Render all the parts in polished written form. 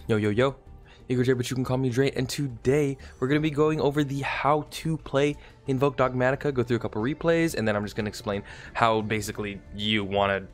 Yo, yo, yo, Igor J, but you can call me Dre, and today we're going to be going over the how to play Invoke Dogmatika, go through a couple replays, and then I'm just going to explain how basically you want to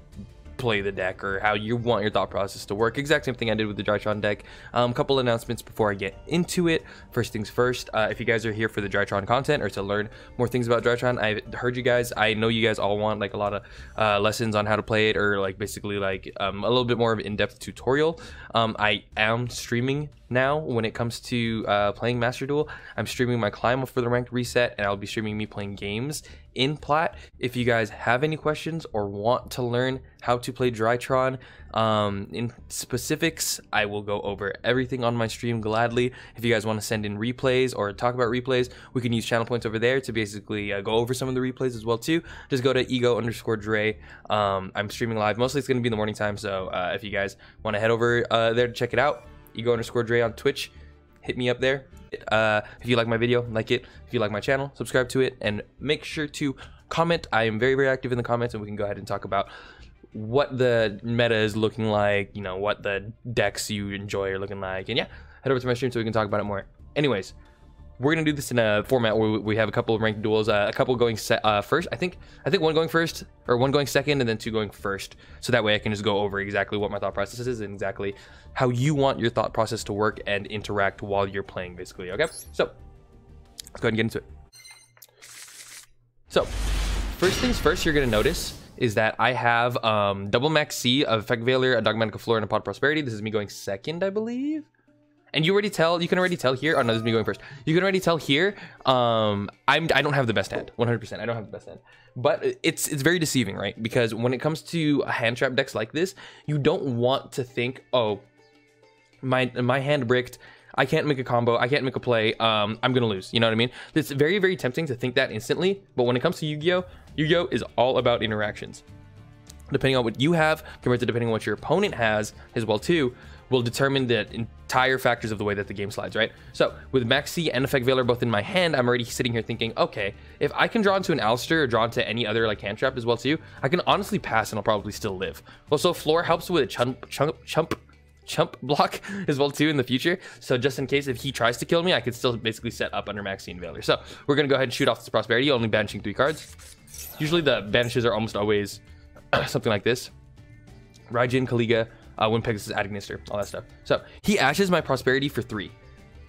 play the deck, or how you want your thought process to work. Exact same thing I did with the Drytron deck. Couple announcements before I get into it. First things first, if you guys are here for the Drytron content or to learn more things about Drytron, I heard you guys, I know you guys all want like a lot of lessons on how to play it, or like basically like a little bit more of an in-depth tutorial. I am streaming now when it comes to playing Master Duel. I'm streaming my climb for the ranked reset, and I'll be streaming me playing games in Plat. If you guys have any questions or want to learn how to play Drytron in specifics, I will go over everything on my stream gladly. If you guys want to send in replays or talk about replays, we can use channel points over there to basically go over some of the replays as well too. Just go to ego_Dre. I'm streaming live. Mostly it's going to be in the morning time, so if you guys want to head over there to check it out, ego_Dre on Twitch, hit me up there. If you like my video, like it. If you like my channel, subscribe to it, and make sure to comment. I am very active in the comments, and we can go ahead and talk about what the meta is looking like, you know, what the decks you enjoy are looking like, and yeah, head over to my stream so we can talk about it more. Anyways, we're gonna do this in a format where we have a couple of ranked duels, a couple going first. I think one going first, or one going second, and then two going first. So that way I can just go over exactly what my thought process is and exactly how you want your thought process to work and interact while you're playing, basically. Okay, so let's go ahead and get into it. So first things first, you're gonna notice is that I have double max C of Effect Veiler, a Dogmatika Flora, and a Pot of Prosperity. This is me going second, I believe. And you can already tell here. Oh no, this is me going first. You can already tell here. I don't have the best hand, 100%. I don't have the best hand, but it's very deceiving, right? Because when it comes to hand trap decks like this, you don't want to think, oh, my hand bricked, I can't make a combo, I can't make a play, I'm gonna lose. You know what I mean? It's very tempting to think that instantly, but when it comes to Yu-Gi-Oh, Yu-Gi-Oh is all about interactions. Depending on what you have compared to depending on what your opponent has as well too, will determine the entire factors of the way that the game slides, right? So with Max C and Effect Veiler both in my hand, I'm already sitting here thinking, okay, if I can draw into an Alistair or draw into any other like hand trap as well too, I can honestly pass and I'll probably still live. Also, Floor helps with a chump block as well too in the future, so just in case if he tries to kill me, I could still basically set up under Max C and Veiler. So we're gonna go ahead and shoot off this Prosperity, only banishing 3 cards. Usually the banishes are almost always something like this: Raijin, Kaliga, Wind Pegasus, Agnister, all that stuff. So he ashes my Prosperity for 3.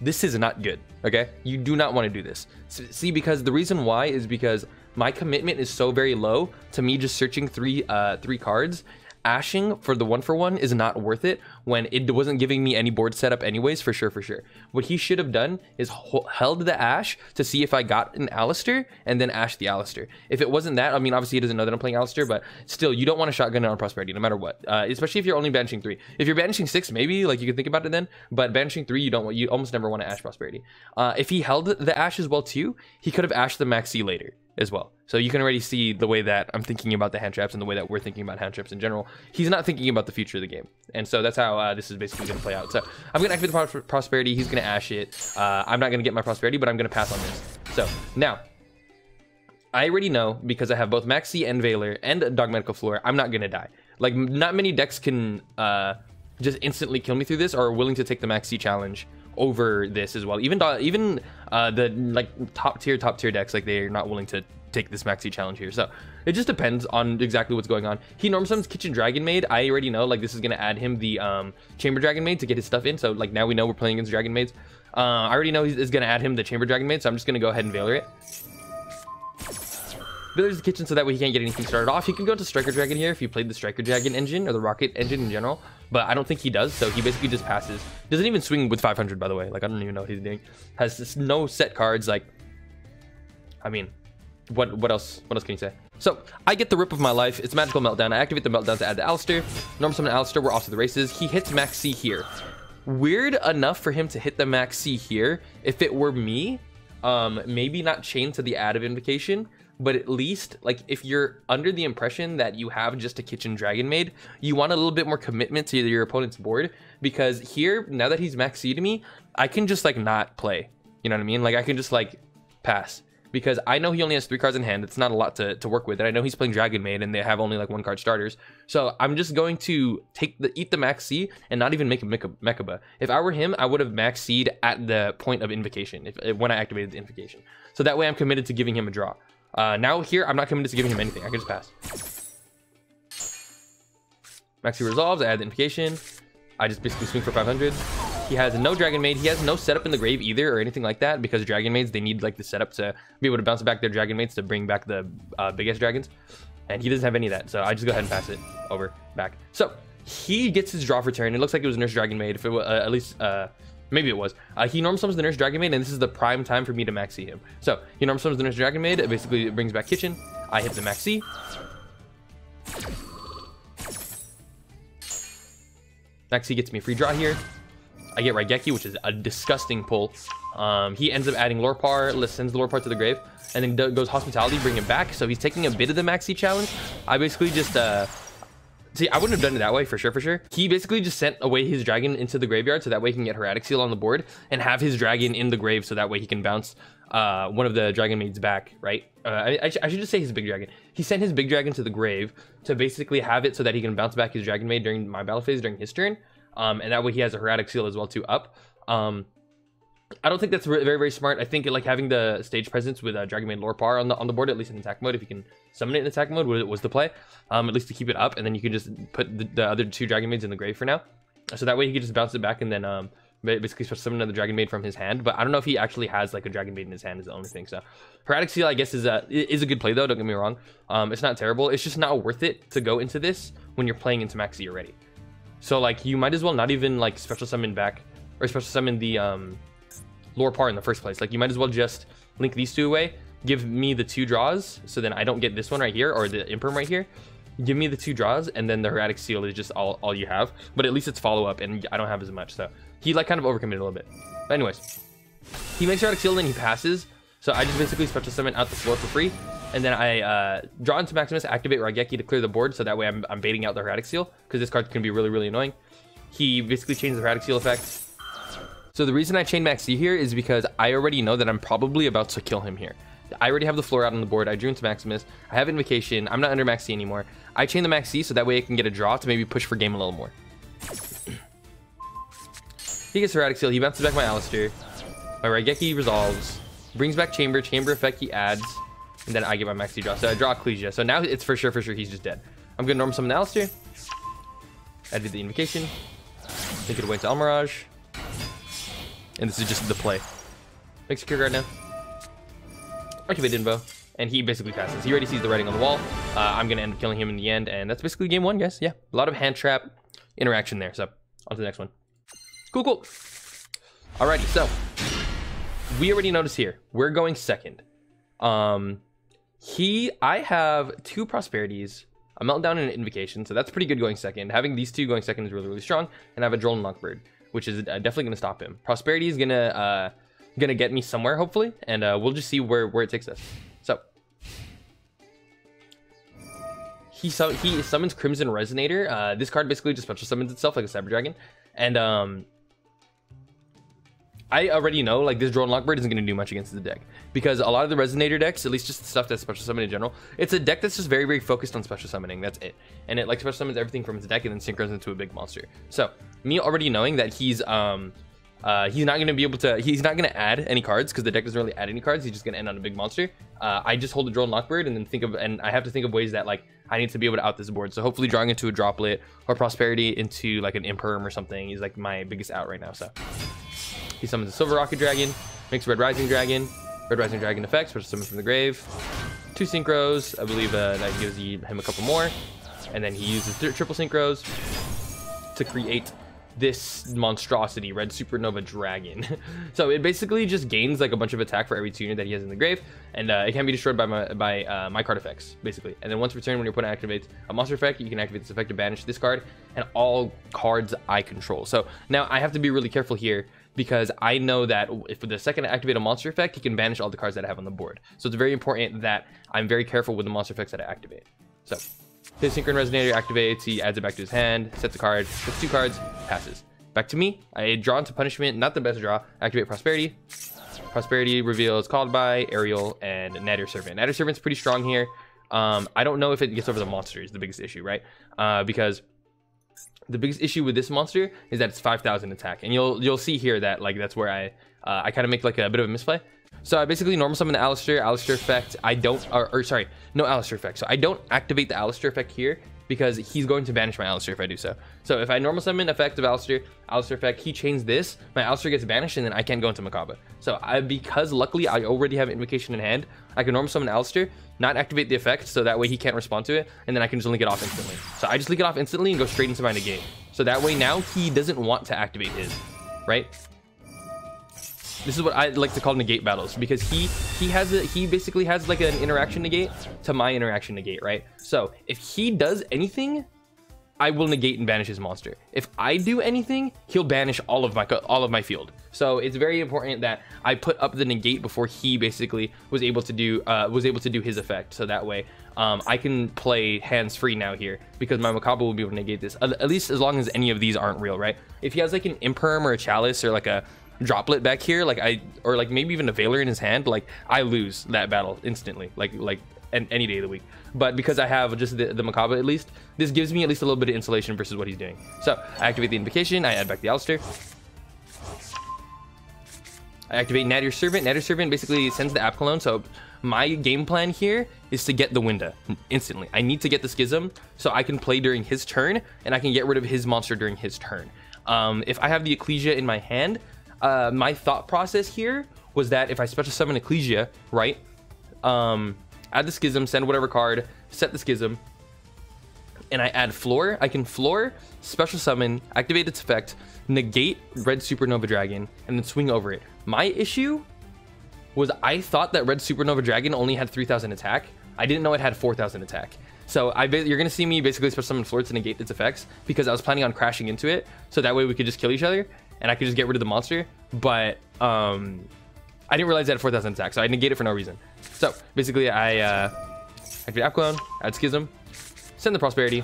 This is not good, okay? You do not want to do this. See, because the reason why is because my commitment is so very low to me just searching three cards. Ashing for the 1-for-1 is not worth it when it wasn't giving me any board setup anyways, for sure. What he should have done is held the Ash to see if I got an Alistair and then Ash the Alistair. If it wasn't that, I mean, obviously he doesn't know that I'm playing Alistair, but still, you don't want to shotgun it on Prosperity no matter what, especially if you're only banishing 3. If you're banishing 6, maybe like you can think about it then, but banishing 3, you almost never want to Ash Prosperity. If he held the Ash as well too, he could have Ashed the Max C later as well. So you can already see the way that I'm thinking about the hand traps and the way that we're thinking about hand traps in general. He's not thinking about the future of the game, and so that's how this is basically going to play out. So I'm going to activate the Prosperity. He's going to Ash it. I'm not going to get my Prosperity, but I'm going to pass on this. So now I already know, because I have both Max C and Veiler and Dogmatika Flora, I'm not going to die. Like, not many decks can just instantly kill me through this, or are willing to take the Max C challenge over this as well. Even the like top tier decks, like, they're not willing to take this Maxi challenge here. So it just depends on exactly what's going on. He norm summons Kitchen Dragon Maid. I already know, like, this is gonna add him the Chamber Dragon Maid to get his stuff in. So like now we know we're playing against Dragon Maids. I already know he's gonna add him the Chamber Dragon Maid, so I'm just gonna go ahead and Veiler it. Veiler's the kitchen so that way he can't get anything started off. He can go to Striker Dragon here if you played the Striker Dragon engine or the Rocket engine in general, but I don't think he does, so he basically just passes. Doesn't even swing with 500, by the way. Like, I don't even know what he's doing. Has just no set cards. Like, I mean, what else can you say? So I get the rip of my life. It's Magical Meltdown. I activate the Meltdown to add the Alistair. Norm summon Alistair. We're off to the races. He hits Max C here. Weird enough for him to hit the Max C here. If it were me, maybe not chained to the Add of Invocation, but at least, like, if you're under the impression that you have just a Kitchen Dragon Maid, you want a little bit more commitment to your opponent's board, because here, now that he's Max C to me, I can just, like, not play. You know what I mean? Like, I can just, like, pass. because I know he only has 3 cards in hand. It's not a lot to work with, and I know he's playing Dragon Maid and they have only like 1 card starters. So I'm just going to eat the Max C and not even make a Mechaba. If I were him, I would have Max C'd at the point of invocation when I activated the invocation. So that way I'm committed to giving him a draw. Now here, I'm not committed to giving him anything. I can just pass. Max C resolves, I add the invocation. I just basically swing for 500. He has no Dragon Maid. He has no setup in the grave either or anything like that, because Dragon Maids, they need like the setup to be able to bounce back their Dragon Maids to bring back the biggest dragons. And he doesn't have any of that, so I just go ahead and pass it over, back. So he gets his draw for turn. It looks like it was Nurse Dragon Maid. If it was, at least, maybe it was. He norm summons the Nurse Dragon Maid, and this is the prime time for me to Max C him. So he norm summons the Nurse Dragon Maid. It basically brings back Kitchen. I hit the Max C. Max C gets me a free draw here. I get Raigeki, which is a disgusting pull. He ends up adding Lorpar, sends the Lorpar to the grave, and then goes Hospitality, bring him back. So he's taking a bit of the Max C challenge. I basically just, see, I wouldn't have done it that way, for sure. He basically just sent away his dragon into the graveyard, so that way he can get Hermetic Seal on the board, and have his dragon in the grave, so that way he can bounce one of the Dragon Maids back, right? I should just say his big dragon. He sent his big dragon to the grave to basically have it so that he can bounce back his Dragon Maid during my battle phase, during his turn. And that way he has a Hermetic Seal as well too up. I don't think that's very smart. I think like having the stage presence with Dragon Maid Lorpar on the board, at least in attack mode, if you can summon it in attack mode, was the play. At least to keep it up, and then you can just put the other 2 Dragon Maids in the grave for now. So that way he can just bounce it back and then basically summon another Dragon Maid from his hand. But I don't know if he actually has like a Dragon Maid in his hand is the only thing. So Hermetic Seal, I guess, is a good play though. Don't get me wrong. It's not terrible. It's just not worth it to go into this when you're playing into Max C already. So like you might as well not even like special summon back or special summon the Lorpar in the first place. Like you might as well just link these 2 away, give me the 2 draws, so then I don't get this one right here or the Imperm right here. Give me the 2 draws, and then the Hermetic Seal is just all you have. But at least it's follow up, and I don't have as much. So he like kind of overcommitted a little bit. But anyways, he makes Hermetic Seal and he passes. So I just basically special summon out the floor for free. And then I draw into Maximus, activate Raigeki to clear the board, so that way I'm baiting out the Hermetic Seal, because this card can be really annoying. He basically changes the Hermetic Seal effect. So the reason I chain Max C here is because I already know that I'm probably about to kill him here. I already have the floor out on the board. I drew into Maximus. I have Invocation. I'm not under Max C anymore. I chain the Max C so that way I can get a draw to maybe push for game a little more. He gets Hermetic Seal. He bounces back my Alistair. My Raigeki resolves. Brings back Chamber. Chamber effect he adds. And then I get my Max C draw. So I draw Ecclesia. So now it's for sure he's just dead. I'm going to norm summon Alistair. I did the Invocation. Take it away to Almirage. And this is just the play. Make secure guard now. Activate Invo. And he basically passes. He already sees the writing on the wall. I'm going to end up killing him in the end. And that's basically game 1, guys. Yeah. A lot of hand trap interaction there. So on to the next one. Cool. Alrighty. So we already noticed here. We're going second. I have 2 prosperities, a meltdown and an invocation, so that's pretty good going second. Having these 2 going second is really strong, and I have a Droll and Lockbird, which is definitely going to stop him. Prosperity is gonna get me somewhere hopefully, and we'll just see where it takes us. So he summons Crimson Resonator. This card basically just special summons itself like a Cyber Dragon, and I already know like this Droll and Lockbird isn't going to do much against the deck, because a lot of the Resonator decks, at least just the stuff that's special summoned in general, it's a deck that's just very focused on special summoning. That's it, and it like special summons everything from its deck and then synchros into a big monster. So me already knowing that he's not going to be able to, he's not going to add any cards because the deck doesn't really add any cards. He's just going to end on a big monster. I just hold a Droll and Lockbird and then and I have to think of ways that like I need to be able to out this board. So hopefully drawing into a Droplet or Prosperity into like an Imperm or something is like my biggest out right now. So he summons a Silver Rocket Dragon, makes Red Rising Dragon. Red Rising Dragon effects, special summons from the grave. 2 synchros, I believe that gives him a couple more. And then he uses triple synchros to create this monstrosity, Red Supernova Dragon. So it basically just gains like a bunch of attack for every tuner that he has in the grave, and it can be destroyed by my card effects, basically. And then once per turn, when your opponent activates a monster effect, you can activate this effect to banish this card and all cards I control. So now I have to be really careful here, because I know that if the second I activate a monster effect, he can banish all the cards that I have on the board. So it's very important that I'm very careful with the monster effects that I activate. So his Synchron Resonator activates, he adds it back to his hand, sets a card, puts 2 cards, passes. Back to me. I draw into Punishment, not the best draw. Activate Prosperity. Prosperity reveals Called By, Aerial, and Nadir Servant. Nadir Servant's pretty strong here. I don't know if it gets over the monster is the biggest issue, right? Because the biggest issue with this monster is that it's 5,000 attack, and you'll see here that like that's where I kind of make like a bit of a misplay. So I basically normal summon the Alistair effect. I don't, or sorry, no Alistair effect. So I don't activate the Alistair effect here because he's going to banish my Alistair if I do so. So if I normal summon effect of Alistair effect, he chains this, my Alistair gets banished, and then I can't go into Makaba. So because luckily I already have Invocation in hand, I can normal summon Alistair, not activate the effect, so that way he can't respond to it, and then I can just link it off instantly. So I just link it off instantly and go straight into my negate. So that way now he doesn't want to activate his, right? This is what I like to call negate battles, because he basically has like an interaction negate to my interaction negate, right? So if he does anything, I will negate and banish his monster. If I do anything, he'll banish all of my field. So it's very important that I put up the negate before he basically was able to do his effect. So that way I can play hands free now here, because my Makaba will be able to negate this, at least as long as any of these aren't real, right? If he has like an Imperm or a Chalice or like a Droplet back here, or like maybe even a Veiler in his hand, like I lose that battle instantly, like any day of the week. But because I have just the Makaba, at least this gives me at least a little bit of insulation versus what he's doing. So I activate the Invocation, I add back the Alistair, I activate Nadir Servant. Nadir Servant basically sends the App Cologne. So my game plan here is to get the Winda instantly. I need to get the Schism so I can play during his turn, and I can get rid of his monster during his turn. If I have the Ecclesia in my hand, my thought process here was that if I special summon Ecclesia, right, add the Schism, send whatever card, set the Schism, and I add Floor, I can Floor, special summon, activate its effect, negate Red Supernova Dragon, and then swing over it. My issue was I thought that Red Supernova Dragon only had 3,000 attack. I didn't know it had 4,000 attack. So you're going to see me basically special summon Floor to negate its effects, because I was planning on crashing into it, so that way we could just kill each other, and I could just get rid of the monster. But I didn't realize it had 4,000 attack, so I negate it for no reason. So basically I activate App Clone, add Schism, send the Prosperity,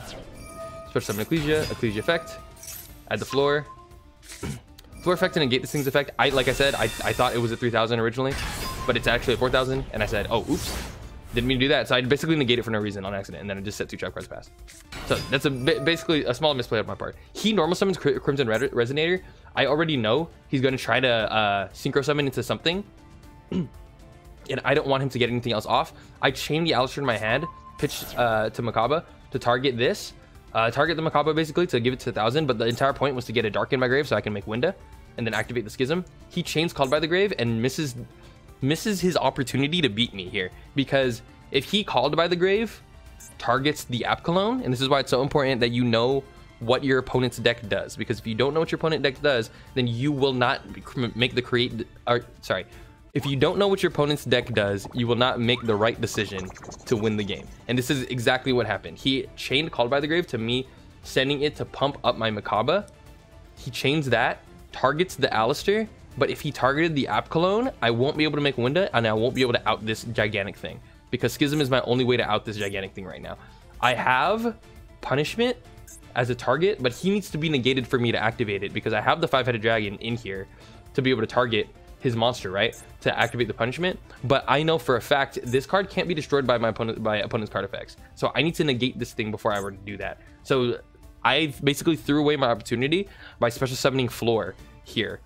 special summon Ecclesia effect, add the Floor. Floor effect to negate this thing's effect. Like I said, I thought it was at 3,000 originally, but it's actually at 4,000, and I said, oh, oops, didn't mean to do that. So I basically negate it for no reason on accident, and then I just set 2 trap cards past. So that's basically a small misplay on my part. He normal summons Crimson Resonator. I already know he's going to try to synchro summon into something, and I don't want him to get anything else off. I chain the Alistair in my hand, pitch to Makaba to target this. Target the Makaba basically to give it to 1,000, but the entire point was to get a Dark in my grave so I can make Winda and then activate the Schism. He chains Called By the Grave and misses his opportunity to beat me here, because if he Called By the Grave targets the App Cologne, and this is why it's so important that you know what your opponent's deck does, because if you don't know what your opponent deck does, then you will not make the if you don't know what your opponent's deck does, you will not make the right decision to win the game. And this is exactly what happened. He chained Called By the Grave to me sending it to pump up my Makaba. He chains that, targets the Alistair, but if he targeted the App Cologne, I won't be able to make Winda, and I won't be able to out this gigantic thing, because Schism is my only way to out this gigantic thing right now. I have Punishment as a target, but he needs to be negated for me to activate it, because I have the 5-headed dragon in here to be able to target his monster, right, to activate the Punishment. But I know for a fact this card can't be destroyed by my opponent's card effects, so I need to negate this thing before I were to do that. So I basically threw away my opportunity by special summoning Floor here,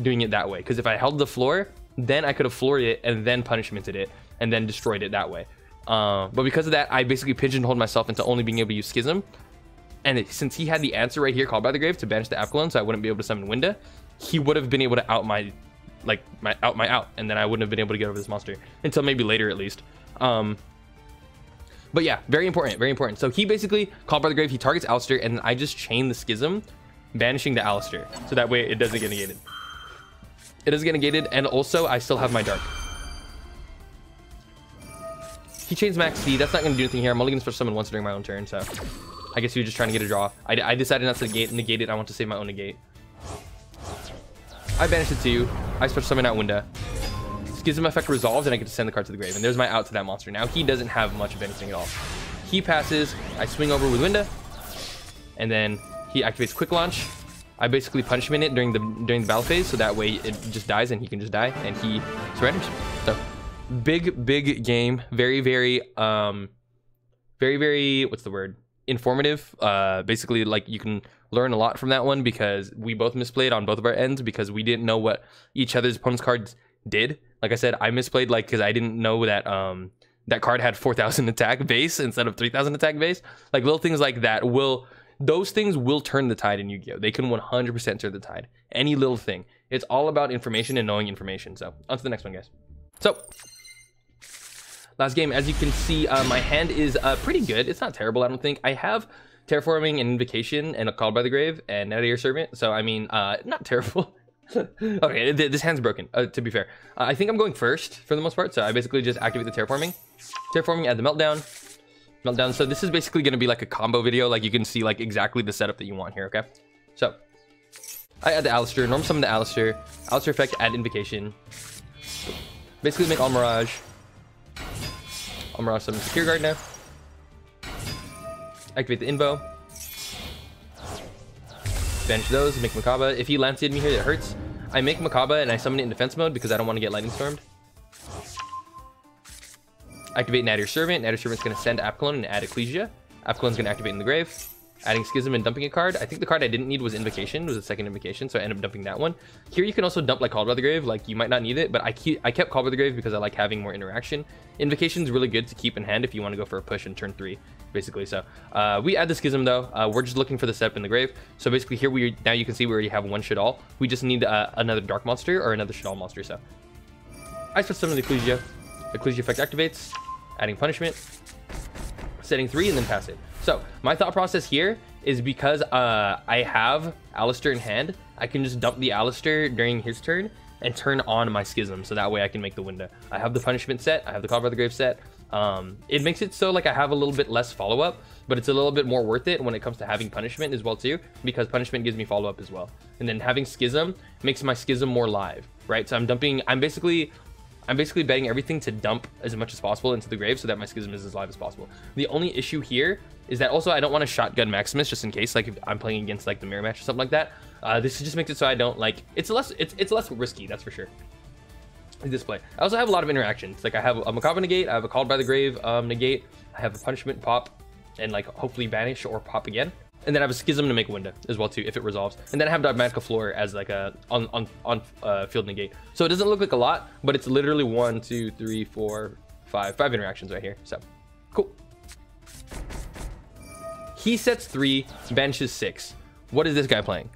doing it that way, because if I held the Floor, then I could have floored it and then punishmented it and then destroyed it that way. But because of that, I basically pigeonholed myself into only being able to use Schism. And since he had the answer right here, Called By the Grave, to banish the App Cologne, so I wouldn't be able to summon Winda, he would have been able to out my out, and then I wouldn't have been able to get over this monster until maybe later at least. But yeah, very important, very important. So he basically Called By the Grave, he targets Alistair, and I just chain the Schism, banishing the Alistair, so that way it doesn't get negated. It doesn't get negated, and also I still have my Dark. He chains Max C. That's not going to do anything here. I'm only going to special summon once during my own turn, so I guess he was just trying to get a draw. I decided not to negate it. I want to save my own negate. I banish it to you. I special summon out Winda. Schism effect resolves, and I get to send the card to the grave. And there's my out to that monster. Now he doesn't have much of anything at all. He passes. I swing over with Winda, and then he activates Quick Launch. I basically punishment it during the battle phase, so that way it just dies and he can just die and he surrenders. So big game, very what's the word, informative. Basically, like, you can learn a lot from that one because we both misplayed on both of our ends because we didn't know what each other's opponent's cards did. Like I said, I misplayed like because I didn't know that that card had 4,000 attack base instead of 3,000 attack base. Like, little things like that those things will turn the tide in Yu-Gi-Oh! They can 100% turn the tide. Any little thing. It's all about information and knowing information. So on to the next one, guys. So last game, as you can see, my hand is pretty good. It's not terrible, I don't think. I have Terraforming and Invocation and a Called by the Grave and Nether Servant. So I mean, not terrible. Okay, this hand's broken, to be fair. I think I'm going first for the most part. So I basically just activate the Terraforming. Terraforming, add the Meltdown. So this is basically going to be like a combo video. Like, you can see like exactly the setup that you want here, okay? So I add the Alistair, normal summon the Alistair. Alistair effect, add Invocation. Basically make Almirage. Almirage summon Secure Guard now. Activate the Invo. Banish those, make Makaba. If he landed me here, it hurts. I make Makaba and I summon it in defense mode because I don't want to get Lightning Stormed. Activate Nadir Servant. Nadir Servant's going to send Apcalone and add Ecclesia. Apcalone's going to activate in the grave. Adding Schism and dumping a card. I think the card I didn't need was Invocation. It was the second Invocation, so I ended up dumping that one. Here you can also dump like Called by the Grave. Like, you might not need it, but I kept Called by the Grave because I like having more interaction. Invocation's really good to keep in hand if you want to go for a push in turn 3, basically. So we add the Schism though. We're just looking for the setup in the grave. So basically here now you can see we already have one Shaddoll. We just need another Dark Monster or another Shaddoll monster. So I switch summon the Ecclesia. Ecclesia effect activates. Adding punishment, setting 3, and then pass it. So my thought process here is because I have Alistair in hand, I can just dump the Alistair during his turn and turn on my Schism, so that way I can make the window. I have the punishment set, I have the Called by the Grave set. It makes it so like I have a little bit less follow-up, but it's a little bit more worth it when it comes to having punishment as well too, because punishment gives me follow-up as well. And then having Schism makes my Schism more live, right? So I'm basically betting everything to dump as much as possible into the grave so that my Schism is as live as possible. The only issue here is that also I don't want to shotgun Maximus just in case, like if I'm playing against like the mirror match or something like that. This just makes it so I don't like, it's less risky, that's for sure. This play. I also have a lot of interactions. Like I have a Makaba negate, I have a Called by the Grave negate, I have a punishment pop, and like hopefully banish or pop again. And then I have a Schism to make a window as well too if it resolves. And then I have Dogmatica Floor as like a on field negate. So it doesn't look like a lot, but it's literally 1, 2, 3, 4, 5 interactions right here. So cool. He sets 3, banishes 6. What is this guy playing?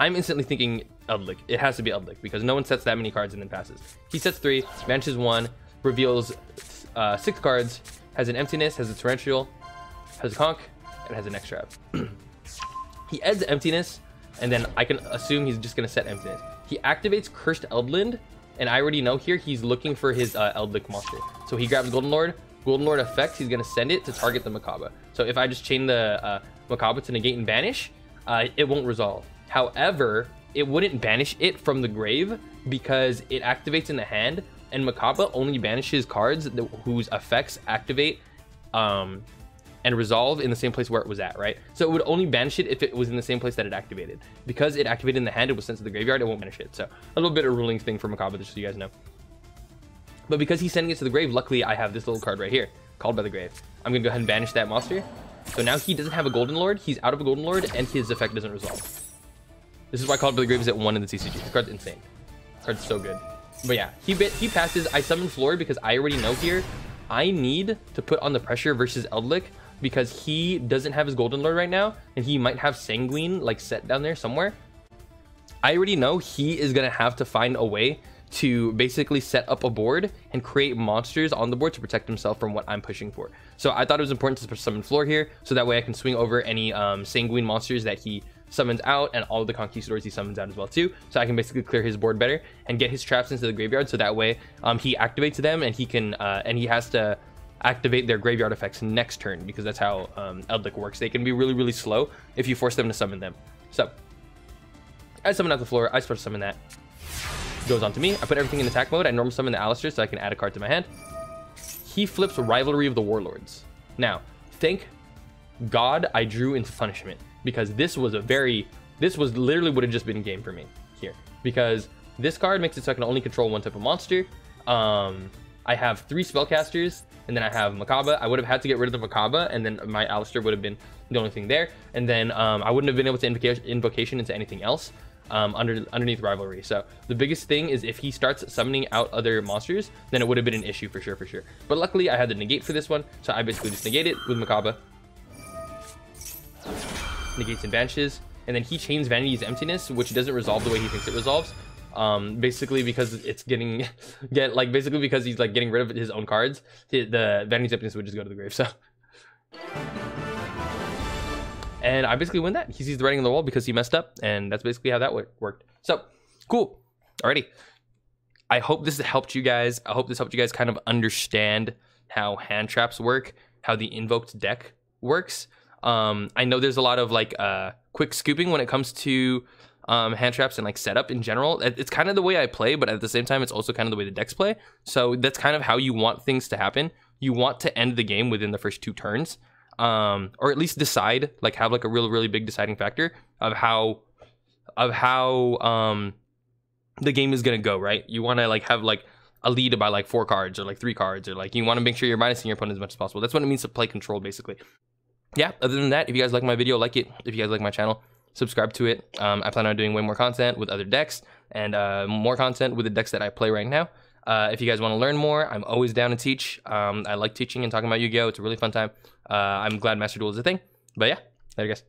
I'm instantly thinking Eldlik. It has to be Eldlik because no one sets that many cards and then passes. He sets 3, banishes 1, reveals 6 cards, has an Emptiness, has a Torrential, has a Conch, and has an Extra. He adds Emptiness, and then I can assume he's just going to set Emptiness. He activates Cursed Eldland, and I already know here he's looking for his Eldlik monster. So he grabs Golden Lord. Golden Lord effect, he's going to send it to target the Makaba. So if I just chain the Makaba to negate and banish, it won't resolve. However, it wouldn't banish it from the grave because it activates in the hand, and Makaba only banishes cards whose effects activate and resolve in the same place where it was at, right? So it would only banish it if it was in the same place that it activated. Because it activated in the hand, it was sent to the graveyard, it won't banish it. So a little bit of ruling thing for Makaba, just so you guys know. But because he's sending it to the grave, luckily I have this little card right here, Called by the Grave. I'm gonna go ahead and banish that monster. So now he doesn't have a Golden Lord, he's out of a Golden Lord, and his effect doesn't resolve. This is why Called by the Grave is at 1 in the TCG. This card's insane. This card's so good. But yeah, he passes. I summon Floor because I already know here I need to put on the pressure versus Eldlik, because he doesn't have his Golden Lord right now, and he might have Sanguine like set down there somewhere. I already know he is gonna have to find a way to basically set up a board and create monsters on the board to protect himself from what I'm pushing for. So I thought it was important to summon Floor here, so that way I can swing over any Sanguine monsters that he summons out, and all of the Conquistadors he summons out as well too, so I can basically clear his board better and get his traps into the graveyard, so that way he activates them, and he can and he has to activate their graveyard effects next turn, because that's how Eldlik works. They can be really slow if you force them to summon them. So I summon out the Floor, I start to summon that. Goes on to me. I put everything in attack mode. I normal summon the Alistair so I can add a card to my hand. He flips Rivalry of the Warlords. Now, thank God I drew into punishment, because this was a very this was literally would have just been game for me here, because this card makes it so I can only control one type of monster. I have 3 spellcasters, and then I have Makaba. I would have had to get rid of the Makaba, and then my Alistair would have been the only thing there. And then I wouldn't have been able to invocation into anything else underneath Rivalry. So the biggest thing is if he starts summoning out other monsters, then it would have been an issue for sure. But luckily, I had the negate for this one, so I basically just negate it with Makaba. Negates and banishes, and then he chains Vanity's Emptiness, which doesn't resolve the way he thinks it resolves. Basically because it's basically because he's like getting rid of his own cards, the Vanity's Emptiness would just go to the grave. So, and I basically win that. He sees the writing on the wall because he messed up, and that's basically how that worked. So cool. Alrighty, I hope this helped you guys. I hope this helped you guys kind of understand how hand traps work, how the invoked deck works. I know there's a lot of like quick scooping when it comes to hand traps and like setup in general. It's kind of the way I play, but at the same time it's also kind of the way the decks play. So that's kind of how you want things to happen. You want to end the game within the first 2 turns, or at least decide, like have like a really big deciding factor of how the game is gonna go, right? You want to like have like a lead by like 4 cards or like 3 cards, or like you want to make sure you're minusing your opponent as much as possible. That's what it means to play control, basically. Yeah, other than that, if you guys like my video, like it. If you guys like my channel, subscribe to it. I plan on doing way more content with other decks, and more content with the decks that I play right now. If you guys want to learn more, I'm always down to teach. I like teaching and talking about Yu-Gi-Oh! It's a really fun time. I'm glad Master Duel is a thing. But yeah, later guys.